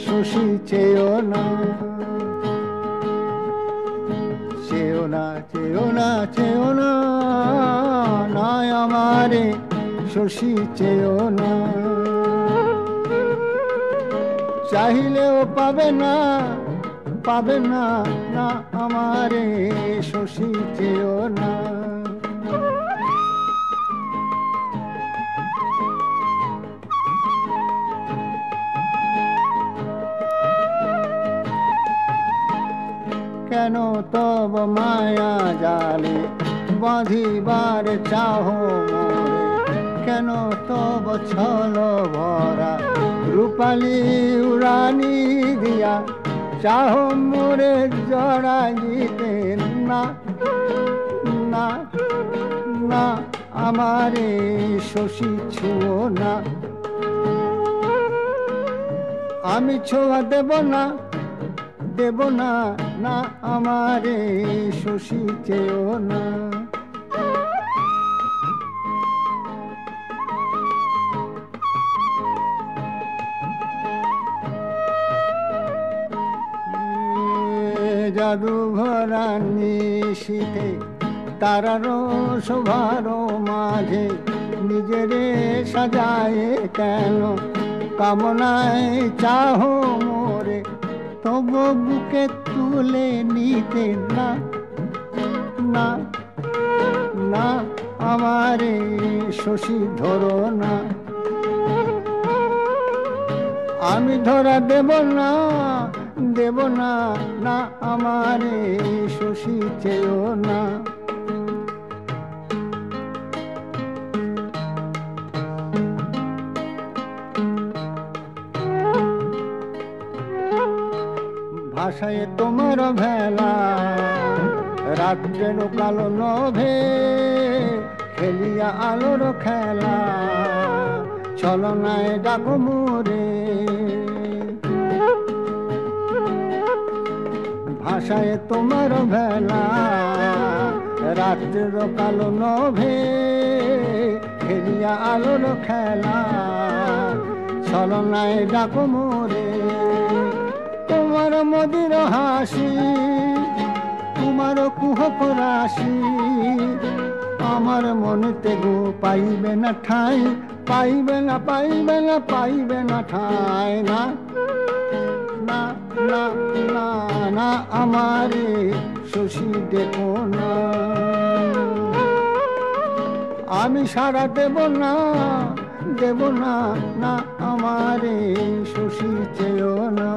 শশী চেয়েও না, চেয়েও না, চেয়েও না, চেয়েও না, নয় আমারে শশী চেয়েও না। চাহিলেও পাবে না, পাবে না, না আমারে শশী চেয়েও না। কেন তব মায়া জালে বাঁধিবার চাহ মোরে, কেন তব ছল ভরা রূপালী উড়ানি দিয়া চাহ মোরে জড়াইতে না, না, না আমারে শশী ছুঁয়ো না। আমি ছোঁয়া দেব না, দেব না, না আমারে শশী চেয়েও না। জাদু ভরা নিশীথে তারার শোভার মাঝে নিজেরে সাজায় কেন কামনায় চাহ মোরে, তবু বুকে তুলে নিতে না, না, না আমারে শশী ধরো না। আমি ধরা দেব না, দেব না, না আমারে শশী চেয়েও না। ভাষায় তোমার ভেলা রাত্রের কালো নভে, খেলিয়া আলোর খেলা ছলনায় ডাকো মোরে। ভাষায় তোমার ভেলা রাত্রের কালো নভে, খেলিয়া আলোর খেলা ছলনায় ডাকো মোরে। তোমার মদির হাসি, তোমার কুহক রাশি আমার মনেতে গো পাইবে না ঠাই, পাইবে না, পাইবে না, পাইবে না ঠাই। না, না, না, না, না আমারে শশী দেখো না। আমি সারা দেব না, দেব না, না আমারে শশী চেয়েও না।